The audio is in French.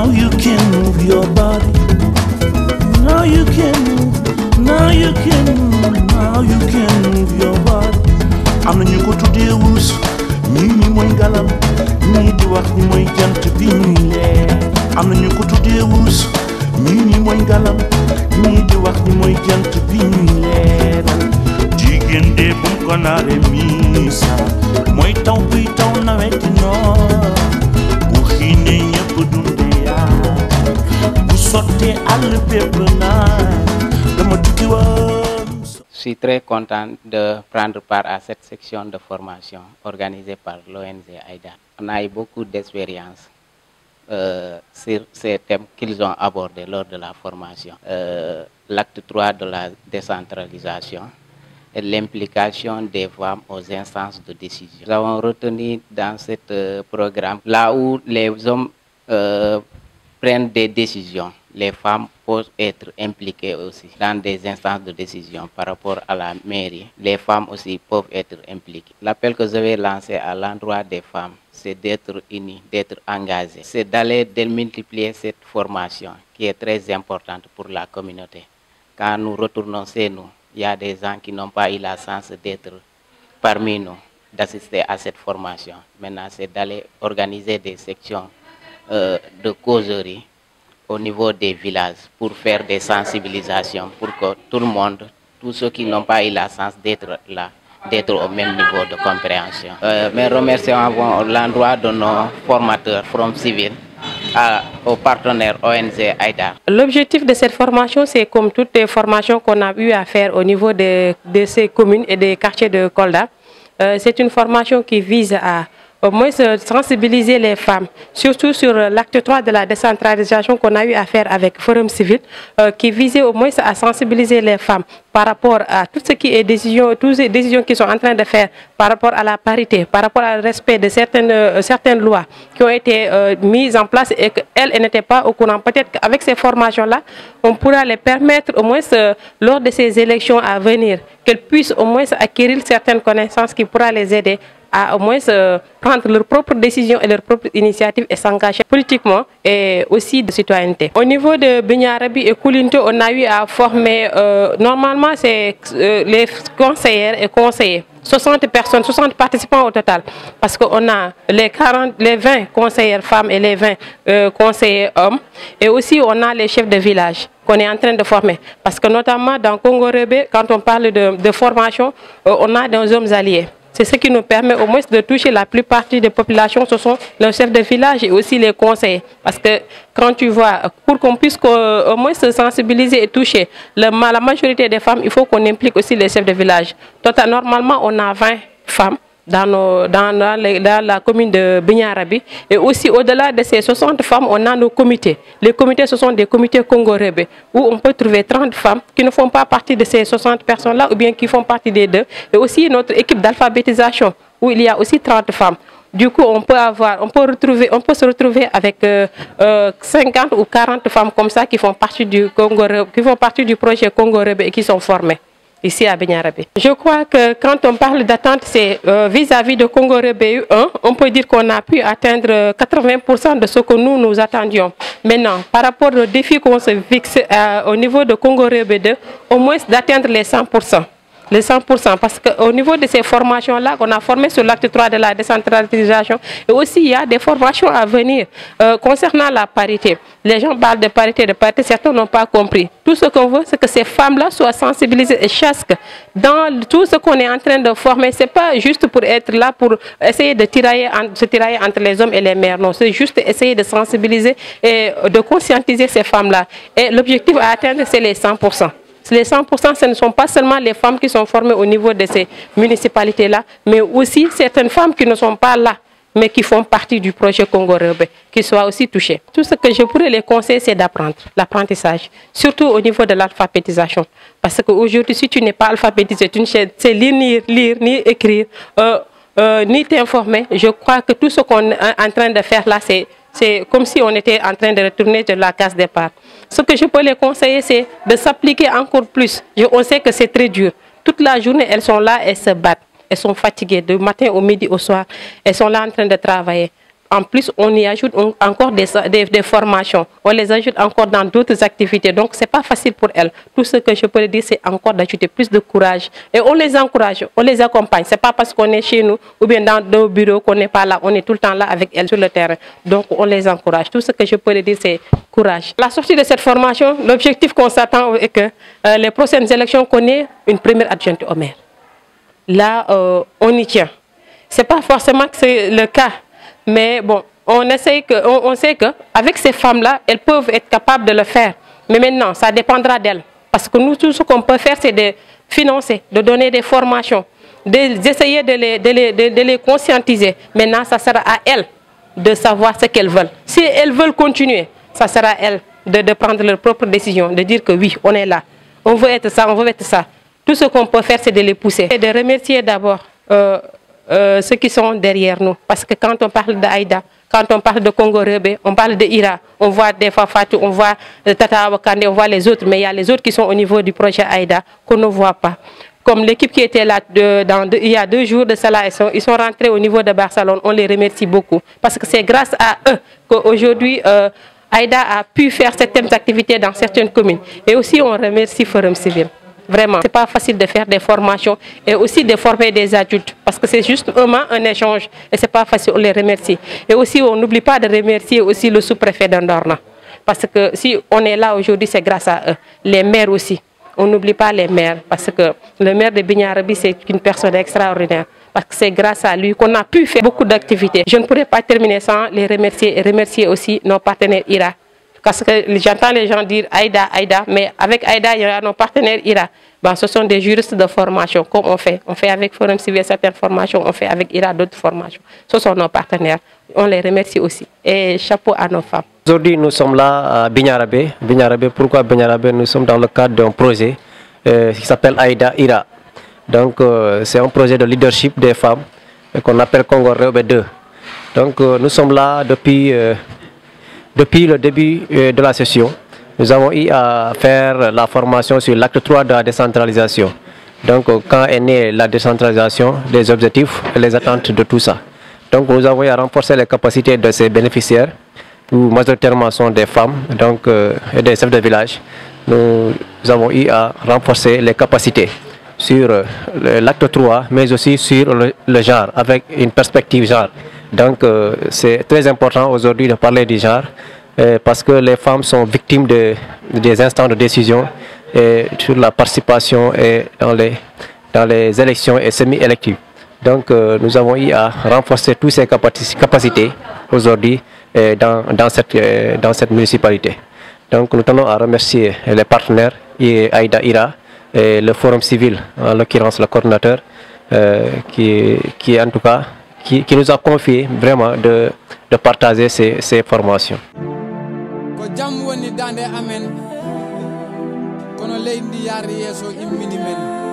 Now you can move your body. Now you can move. Now you can move. Now you can move your body. am na ñu ko tuddee wurus ñii ni mooy ngalam ñii di wax ni mooy jant bi ñuy leer am na ñu ko tuddee wurus ñii ni mooy ngalam ñii di wax ni mooy jant bi ñuy leeral jigéen de bu mu ko naaree miisa mooy taw buy taw naweti noor bu xiinee ñëpp dundee yaa bu sottee àll bépp naa dama tukki woon. Je suis très content de prendre part à cette section de formation organisée par l'ONG AIDA. On a eu beaucoup d'expérience sur ces thèmes qu'ils ont abordés lors de la formation. L'acte 3 de la décentralisation et l'implication des femmes aux instances de décision. Nous avons retenu dans ce programme, là où les hommes prennent des décisions, les femmes peuvent être impliquées aussi dans des instances de décision par rapport à la mairie. Les femmes aussi peuvent être impliquées. L'appel que je vais lancer à l'endroit des femmes, c'est d'être unies, d'être engagées. C'est d'aller démultiplier cette formation qui est très importante pour la communauté. Quand nous retournons chez nous, il y a des gens qui n'ont pas eu la chance d'être parmi nous, d'assister à cette formation. Maintenant, c'est d'aller organiser des sections de causerie au niveau des villages pour faire des sensibilisations pour que tout le monde, tous ceux qui n'ont pas eu la chance d'être là, d'être au même niveau de compréhension. Mes remerciements vont à l'endroit de nos formateurs From Civil, aux partenaires ONG AIDA. L'objectif de cette formation, c'est comme toutes les formations qu'on a eu à faire au niveau de ces communes et des quartiers de Kolda. C'est une formation qui vise à au moins sensibiliser les femmes, surtout sur l'acte 3 de la décentralisation qu'on a eu à faire avec Forum Civil, qui visait au moins à sensibiliser les femmes par rapport à tout ce qui est décision, toutes les décisions qu'ils sont en train de faire par rapport à la parité, par rapport au respect de certaines lois qui ont été mises en place et qu'elles n'étaient pas au courant. Peut-être qu'avec ces formations-là, on pourra les permettre au moins lors de ces élections à venir, qu'elles puissent au moins acquérir certaines connaissances qui pourra les aider à au moins prendre leurs propres décisions et leurs propres initiatives et s'engager politiquement et aussi de citoyenneté. Au niveau de Bignarabi et Koulinto, on a eu à former, normalement c'est les conseillères et conseillers, 60 personnes, 60 participants au total, parce qu'on a les 20 conseillères femmes et les 20 conseillers hommes, et aussi on a les chefs de village qu'on est en train de former, parce que notamment dans Congo-Rebé, quand on parle de formation, on a des hommes alliés. C'est ce qui nous permet au moins de toucher la plupart des populations, ce sont les chefs de village et aussi les conseillers. Parce que quand tu vois, pour qu'on puisse au moins se sensibiliser et toucher la majorité des femmes, il faut qu'on implique aussi les chefs de village. Normalement, on a 20 femmes dans la commune de Bignarabi. Et aussi, au-delà de ces 60 femmes, on a nos comités. Les comités, ce sont des comités Congo-Rebé, où on peut trouver 30 femmes qui ne font pas partie de ces 60 personnes-là, ou bien qui font partie des deux. Et aussi notre équipe d'alphabétisation, où il y a aussi 30 femmes. Du coup, on peut se retrouver avec 50 ou 40 femmes comme ça qui font partie du projet Congo-Rebé et qui sont formées ici à Bignarabi. Je crois que quand on parle d'attente, c'est vis-à-vis de Congo-Rebé 1, on peut dire qu'on a pu atteindre 80% de ce que nous attendions. Maintenant, par rapport au défi qu'on se fixe au niveau de Congo-Rebé 2, au moins d'atteindre les 100%. Les 100%, parce qu'au niveau de ces formations-là, qu'on a formé sur l'acte 3 de la décentralisation, et aussi il y a des formations à venir concernant la parité. Les gens parlent de parité, certains n'ont pas compris. Tout ce qu'on veut, c'est que ces femmes-là soient sensibilisées et chaque dans tout ce qu'on est en train de former, ce n'est pas juste pour être là pour essayer de se tirailler entre les hommes et les mères. Non, c'est juste essayer de sensibiliser et de conscientiser ces femmes-là. Et l'objectif à atteindre, c'est les 100%. Les 100%, ce ne sont pas seulement les femmes qui sont formées au niveau de ces municipalités-là, mais aussi certaines femmes qui ne sont pas là, mais qui font partie du projet Congo-Rebé, qui soient aussi touchées. Tout ce que je pourrais les conseiller, c'est d'apprendre, l'apprentissage, surtout au niveau de l'alphabétisation. Parce qu'aujourd'hui, si tu n'es pas alphabétisé, tu ne sais lire, ni écrire, ni t'informer, je crois que tout ce qu'on est en train de faire là, c'est comme si on était en train de retourner de la case départ. Ce que je peux les conseiller, c'est de s'appliquer encore plus. On sait que c'est très dur. Toute la journée, elles sont là, elles se battent. Elles sont fatiguées, du matin au midi au soir. Elles sont là en train de travailler. en plus, on y ajoute encore des formations. On les ajoute encore dans d'autres activités. Donc, ce n'est pas facile pour elles. Tout ce que je peux dire, c'est encore d'ajouter plus de courage. Et on les encourage, on les accompagne. Ce n'est pas parce qu'on est chez nous ou bien dans nos bureaux qu'on n'est pas là. On est tout le temps là avec elles sur le terrain. Donc, on les encourage. Tout ce que je peux dire, c'est courage. À la sortie de cette formation, l'objectif qu'on s'attend est que les prochaines élections, qu'on ait une première adjointe au maire. Là, on y tient. Ce n'est pas forcément que c'est le cas. Mais bon, on sait qu'avec ces femmes-là, elles peuvent être capables de le faire. Mais maintenant, ça dépendra d'elles. Parce que nous, tout ce qu'on peut faire, c'est de financer, de donner des formations, d'essayer de les conscientiser. Maintenant, ça sera à elles de savoir ce qu'elles veulent. Si elles veulent continuer, ça sera à elles de prendre leur propre décision, de dire que oui, on est là, on veut être ça, on veut être ça. Tout ce qu'on peut faire, c'est de les pousser. Et de remercier d'abord ceux qui sont derrière nous. Parce que quand on parle d'Aïda, quand on parle de Congo Rebé, on parle de Ira, on voit des fois Fatou, on voit Tata Wakande, on voit les autres, mais il y a les autres qui sont au niveau du projet Aïda qu'on ne voit pas. Comme l'équipe qui était là il y a 2 jours de cela, ils sont rentrés au niveau de Barcelone, on les remercie beaucoup. Parce que c'est grâce à eux qu'aujourd'hui, Aïda a pu faire certaines activités dans certaines communes. Et aussi, on remercie Forum Civil. Vraiment, ce n'est pas facile de faire des formations et aussi de former des adultes parce que c'est justement un échange et ce n'est pas facile, on les remercie. Et aussi, on n'oublie pas de remercier aussi le sous-préfet d'Andorna parce que si on est là aujourd'hui, c'est grâce à eux. Les maires aussi, on n'oublie pas les maires parce que le maire de Bignarabi, c'est une personne extraordinaire parce que c'est grâce à lui qu'on a pu faire beaucoup d'activités. Je ne pourrais pas terminer sans les remercier et remercier aussi nos partenaires IRA. Parce que j'entends les gens dire Aïda, Aïda, mais avec Aïda, il y a nos partenaires IRA. Ben, ce sont des juristes de formation, comme on fait. On fait avec Forum Civil certaines formations, on fait avec IRA d'autres formations. Ce sont nos partenaires. On les remercie aussi. Et chapeau à nos femmes. Aujourd'hui, nous sommes là à Bignarabé. Bignarabé, pourquoi Bignarabé? Nous sommes dans le cadre d'un projet qui s'appelle Aïda IRA. Donc, c'est un projet de leadership des femmes qu'on appelle Congo Rebé 2. Donc, nous sommes là depuis le début de la session. Nous avons eu à faire la formation sur l'acte 3 de la décentralisation. Donc, quand est née la décentralisation, les objectifs et les attentes de tout ça. Donc, nous avons eu à renforcer les capacités de ces bénéficiaires, où majoritairement sont des femmes donc, et des chefs de village. Nous avons eu à renforcer les capacités sur l'acte 3, mais aussi sur le genre, avec une perspective genre. Donc, c'est très important aujourd'hui de parler du genre parce que les femmes sont victimes des instants de décision et sur la participation et dans les élections et semi-électives. Donc, nous avons eu à renforcer toutes ces capacités aujourd'hui dans cette municipalité. Donc, nous tenons à remercier les partenaires et Aïda IRA et le Forum Civil, en l'occurrence le coordinateur, qui en tout cas qui nous a confié vraiment de partager ces formations. Ko jam woni dande amen kono leydi yaari yeso immini men